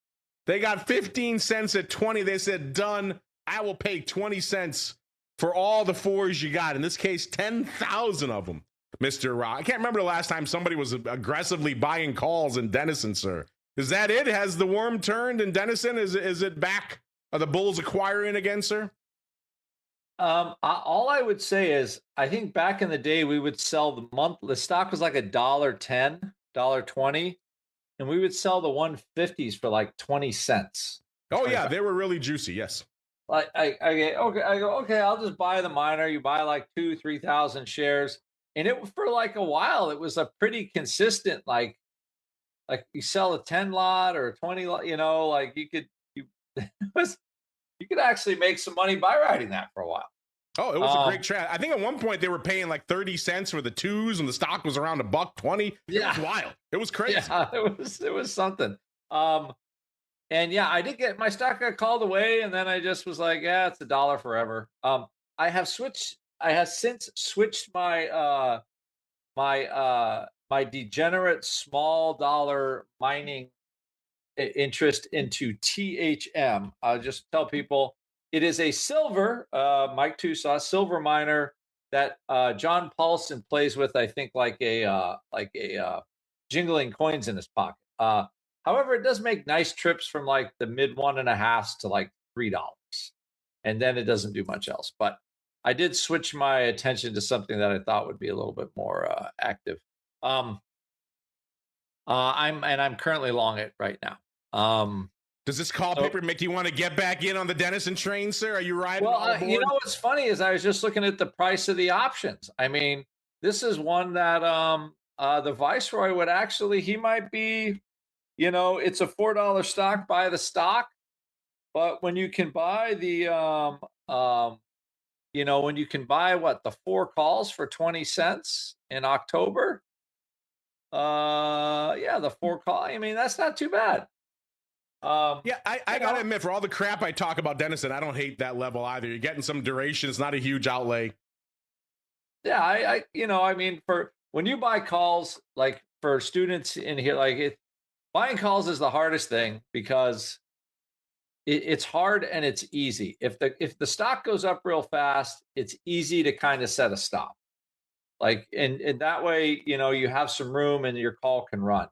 They got 15 cents at 20. They said, done. I will pay 20 cents for all the 4s you got. In this case, 10,000 of them, Mr. Rock. I can't remember the last time somebody was aggressively buying calls in Denison, sir. Is that it? Has the worm turned in Denison? Is it back? Are the bulls acquiring again, sir? All I would say is, I think back in the day, we would sell the stock was like $1.10, $1.20, and we would sell the 150s for like 20 cents. Oh yeah, they were really juicy. Yes. Like I go, okay, I'll just buy the miner. You buy like 2,000-3,000 shares, and it for like a while, it was a pretty consistent, like you sell a 10 lot or a 20 lot, like you could actually make some money by riding that for a while. Oh, it was a great trade. I think at one point they were paying like 30 cents for the 2s, and the stock was around $1.20. Yeah. It was wild. It was crazy. Yeah, it was something. And yeah, I did get my stock got called away, and then I just was like, yeah, it's $1 forever. I have since switched my my degenerate small dollar mining interest into THM. I'll just tell people it is a silver, Mike Tosaw, silver miner that John Paulson plays with. I think like a jingling coins in his pocket. However, it does make nice trips from like the mid 1.5 to like $3, and then it doesn't do much else. But I did switch my attention to something that I thought would be a little bit more active. I'm currently long it right now. Does this call paper make you want to get back in on the Denison train, sir? Are you riding? Well, you know what's funny is I was just looking at the price of the options. I mean, this is one that the Viceroy would actually, he might be, it's a $4 stock, buy the stock. But when you can buy the, when you can buy the 4 calls for 20 cents in October, the 4 call, I mean, that's not too bad. I gotta admit, for all the crap I talk about Denison, I don't hate that level either. You're getting some duration. It's not a huge outlay. Yeah, I mean, for when you buy calls, like for students in here, buying calls is the hardest thing because it's hard and it's easy. If the stock goes up real fast, it's easy to kind of set a stop. And that way, you have some room and your call can run.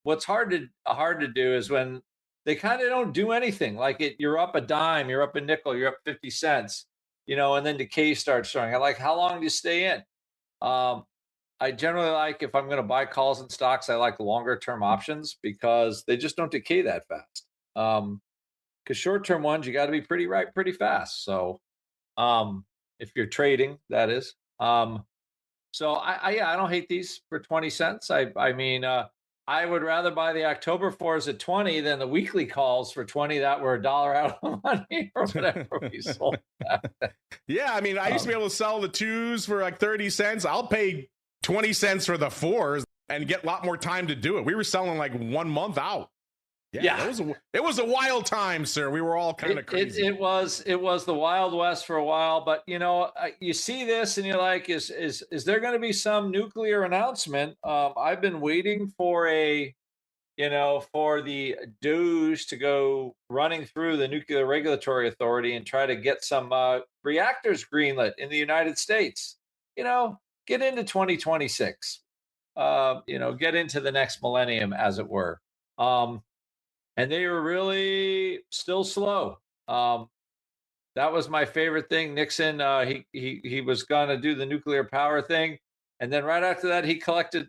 What's hard to do is when they kind of don't do anything. You're up a dime, you're up a nickel, you're up 50 cents, and then decay starts showing. How long do you stay in? I generally if I'm going to buy calls and stocks, I like longer term options because they just don't decay that fast. Because short term ones, you got to be pretty fast. So, if you're trading, that is. So I don't hate these for 20 cents. I mean, I would rather buy the October 4s at 20 than the weekly calls for 20 that were $1 out of money or whatever we sold. Yeah, I mean, I used to be able to sell the 2s for like 30 cents. I'll pay 20 cents for the 4s and get a lot more time to do it. We were selling like 1 month out. Yeah. It was a wild time, sir. We were all kind of crazy. It was the Wild West for a while, but you see this and you're like, is there going to be some nuclear announcement? I've been waiting for for the DOGE to go running through the Nuclear Regulatory Authority and try to get some reactors greenlit in the United States. Get into 2026. Get into the next millennium, as it were. And they were really still slow. That was my favorite thing. Nixon, he was going to do the nuclear power thing. And then right after that, he created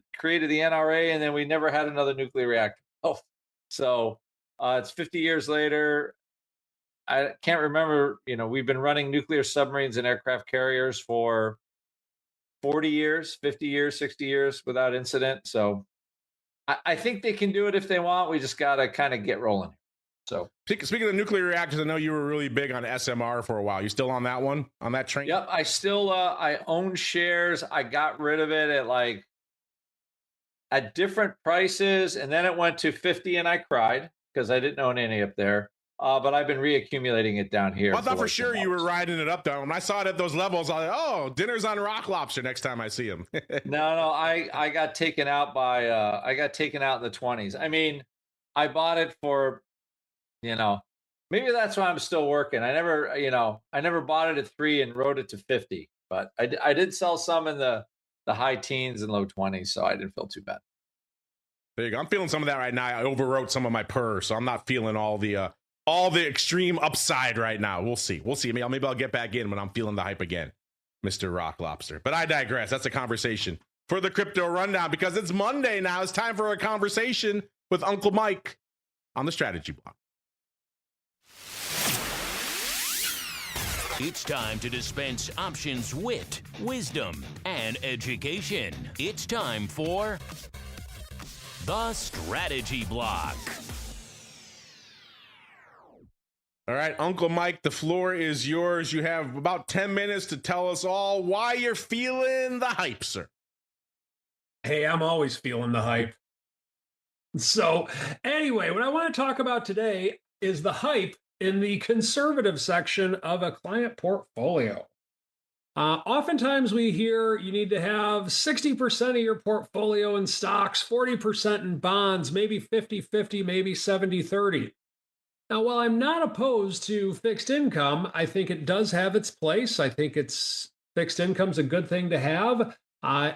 the NRA, and then we never had another nuclear reactor. So it's 50 years later. I can't remember, we've been running nuclear submarines and aircraft carriers for 40 years, 50 years, 60 years without incident. So I think they can do it if they want. We just got to kind of get rolling. So speaking of nuclear reactors, I know you were really big on SMR for a while. You still on that one, on that train? Yep, I still I own shares. I got rid of it at different prices, and then it went to 50, and I cried because I didn't own any up there. But I've been reaccumulating it down here. Well, I thought for sure you were riding it up, though. When I saw it at those levels, I was like, oh, dinner's on Rock Lobster next time I see him. No, I got taken out by I got taken out in the 20s. I mean, I bought it for, maybe that's why I'm still working. I never bought it at 3 and rode it to 50, but I did sell some in the high teens and low 20s, so I didn't feel too bad. There you go. I'm feeling some of that right now. I overwrote some of my PER, so I'm not feeling all the extreme upside right now. We'll see. Maybe I'll get back in when I'm feeling the hype again, Mr. Rock Lobster. But I digress. That's a conversation for the Crypto Rundown, because it's Monday now. It's time for a conversation with Uncle Mike on the Strategy Block. It's time to dispense options, wit, wisdom, and education. It's time for the Strategy Block. All right, Uncle Mike, the floor is yours. You have about 10 minutes to tell us all why you're feeling the hype, sir. Hey, I'm always feeling the hype. So anyway, what I want to talk about today is the hype in the conservative section of a client portfolio. Oftentimes we hear you need to have 60% of your portfolio in stocks, 40% in bonds, maybe 50-50, maybe 70-30. Now, while I'm not opposed to fixed income, I think it does have its place. I think fixed income's a good thing to have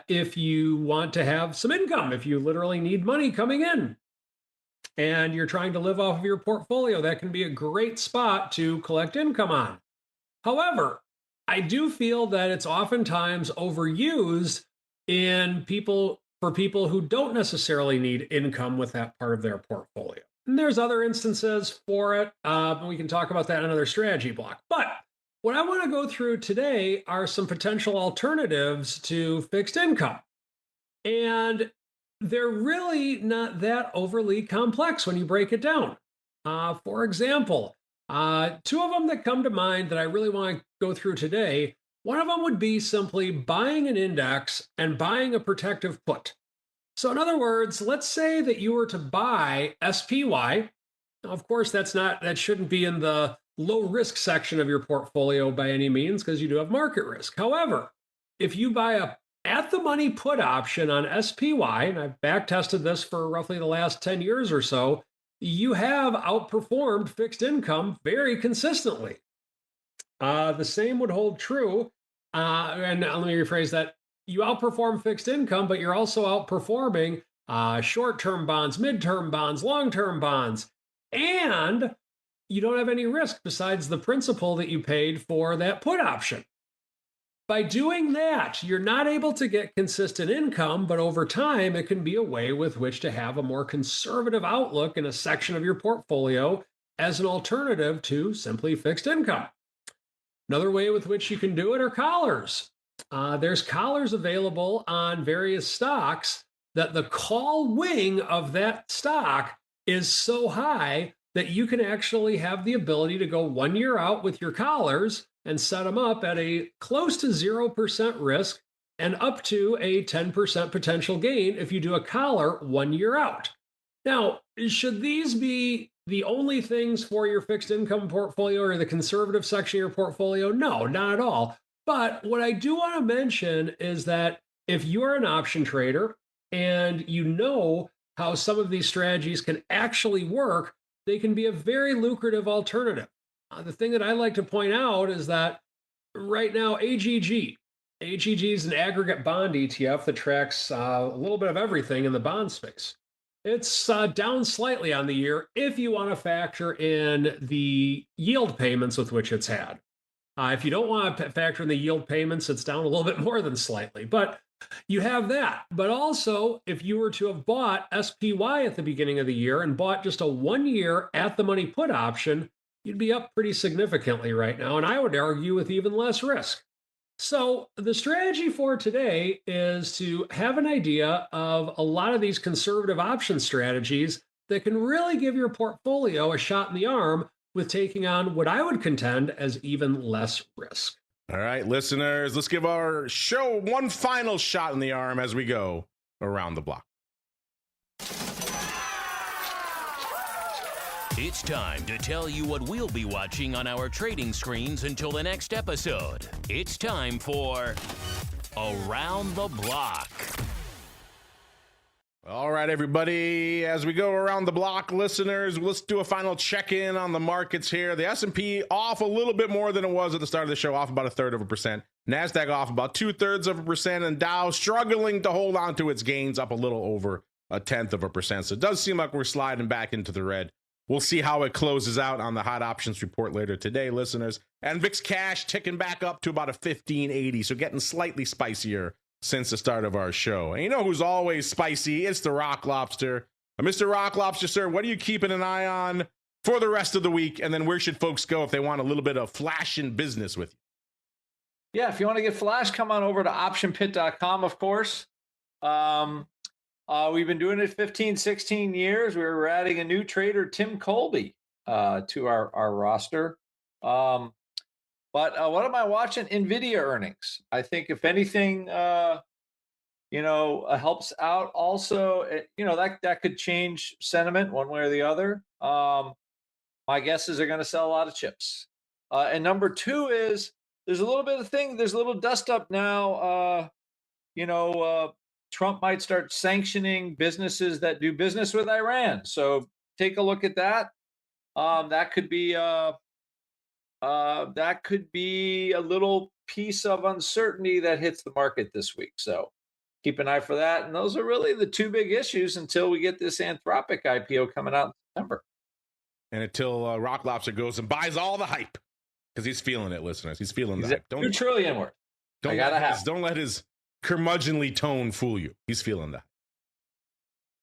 if you want to have some income, if you literally need money coming in and you're trying to live off of your portfolio. That can be a great spot to collect income on. However, I do feel that it's oftentimes overused for people who don't necessarily need income with that part of their portfolio. And there's other instances for it. We can talk about that in another strategy block. But what I want to go through today are some potential alternatives to fixed income. And they're really not that overly complex when you break it down. For example, two of them that come to mind that I really want to go through today, one of them would be simply buying an index and buying a protective put. So in other words, let's say that you were to buy SPY. Now, of course, that shouldn't be in the low risk section of your portfolio by any means, because you do have market risk. However, if you buy a at the money put option on SPY, and I've back tested this for roughly the last 10 years or so, you have outperformed fixed income very consistently. The same would hold true. And let me rephrase that. You outperform fixed income, but you're also outperforming short-term bonds, mid-term bonds, long-term bonds. And you don't have any risk besides the principal that you paid for that put option. By doing that, you're not able to get consistent income, but over time, it can be a way with which to have a more conservative outlook in a section of your portfolio as an alternative to simply fixed income. Another way with which you can do it are collars. There's collars available on various stocks that the call wing of that stock is so high that you can actually have the ability to go 1 year out with your collars and set them up at a close to 0% risk and up to a 10% potential gain if you do a collar 1 year out. Now, should these be the only things for your fixed income portfolio or the conservative section of your portfolio? No, not at all. But what I do want to mention is that if you're an option trader and you know how some of these strategies can actually work, they can be a very lucrative alternative. The thing that I like to point out is that right now, AGG is an aggregate bond ETF that tracks a little bit of everything in the bond space. It's down slightly on the year if you want to factor in the yield payments with which it's had. If you don't want to factor in the yield payments, it's down a little bit more than slightly, but you have that. But also, if you were to have bought SPY at the beginning of the year and bought just a 1 year at the money put option, you'd be up pretty significantly right now, and I would argue with even less risk. So the strategy for today is to have an idea of a lot of these conservative option strategies that can really give your portfolio a shot in the arm with taking on what I would contend as even less risk. All right, listeners, let's give our show one final shot in the arm as we go around the block. It's time to tell you what we'll be watching on our trading screens until the next episode. It's time for Around the Block. All right, everybody, as we go around the block, listeners, let's do a final check-in on the markets here. The S&P off a little bit more than it was at the start of the show, off about 1/3%. NASDAQ off about 2/3%, and Dow struggling to hold on to its gains, up a little over 1/10%. So it does seem like we're sliding back into the red. We'll see how it closes out on the hot options report later today, listeners. And VIX cash ticking back up to about a 1580, so getting slightly spicier since the start of our show. And you know who's always spicy? It's the Rock Lobster. Mr. Rock Lobster, sir, what are you keeping an eye on for the rest of the week? And then where should folks go if they want a little bit of flash in business with you? Yeah, if you want to get flash, come on over to optionpit.com, of course. We've been doing it 15, 16 years. We're adding a new trader, Tim Colby, to our roster. But what am I watching? NVIDIA earnings. I think if anything, helps out also, that could change sentiment one way or the other. My guess is they're going to sell a lot of chips. And number two is there's a little bit of thing. There's a little dust up now. Trump might start sanctioning businesses that do business with Iran. So take a look at that. That could be a little piece of uncertainty that hits the market this week. So keep an eye for that. And those are really the two big issues until we get this Anthropic IPO coming out in September. And until Rock Lobster goes and buys all the hype, because he's feeling it, listeners. He's feeling the hype. $2 trillion worth. Don't let his curmudgeonly tone fool you. He's feeling that.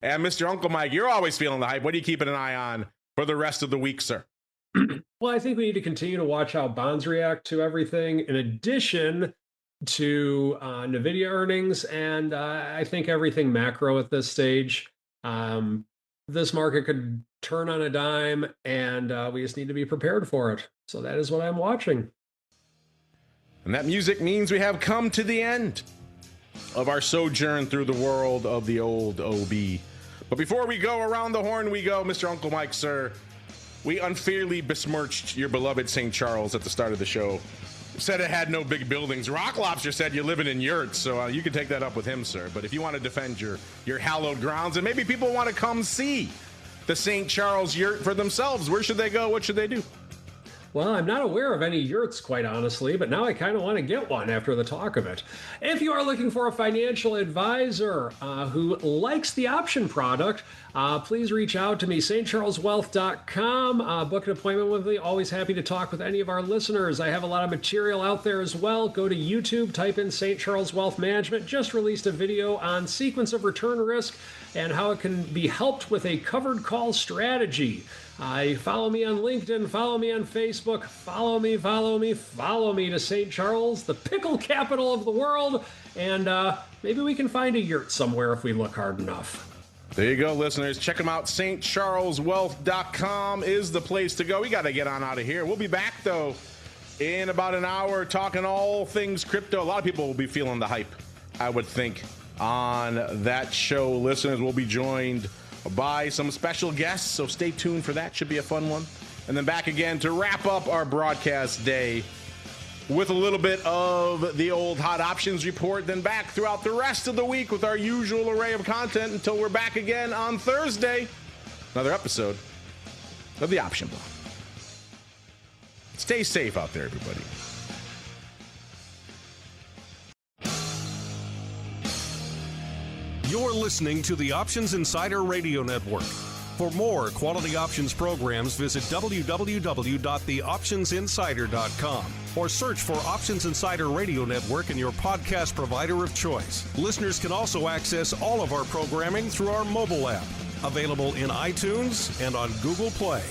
And Mr. Uncle Mike, you're always feeling the hype. What are you keeping an eye on for the rest of the week, sir? Well, I think we need to continue to watch how bonds react to everything, in addition to NVIDIA earnings, and I think everything macro at this stage. This market could turn on a dime, and we just need to be prepared for it. So that is what I'm watching. And that music means we have come to the end of our sojourn through the world of the old OB. But before we go around the horn, Mr. Uncle Mike, sir. We unfairly besmirched your beloved St. Charles at the start of the show. Said it had no big buildings. Rock Lobster said you're living in Yurts, so you can take that up with him, sir. But if you want to defend your hallowed grounds, and maybe people want to come see the St. Charles Yurt for themselves, where should they go? What should they do? Well, I'm not aware of any yurts, quite honestly, but now I kind of want to get one after the talk of it. If you are looking for a financial advisor who likes the option product, please reach out to me, stcharleswealth.com. Book an appointment with me. Always happy to talk with any of our listeners. I have a lot of material out there as well. Go to YouTube, type in St. Charles Wealth Management. Just released a video on sequence of return risk and how it can be helped with a covered call strategy. Follow me on LinkedIn, follow me on Facebook, follow me to St. Charles, the pickle capital of the world, and maybe we can find a yurt somewhere if we look hard enough. There you go, listeners. Check them out. stcharleswealth.com is the place to go. We got to get on out of here. We'll be back, though, in about an hour talking all things crypto. A lot of people will be feeling the hype, I would think, on that show. Listeners will be joined by some special guests, so stay tuned for that. Should be a fun one. And then back again to wrap up our broadcast day with a little bit of the old hot options report, then back throughout the rest of the week with our usual array of content until we're back again on Thursday. Another episode of the Option Block. Stay safe out there, everybody. You're listening to the Options Insider Radio Network. For more quality options programs, visit www.theoptionsinsider.com or search for Options Insider Radio Network in your podcast provider of choice. Listeners can also access all of our programming through our mobile app, available in iTunes and on Google Play.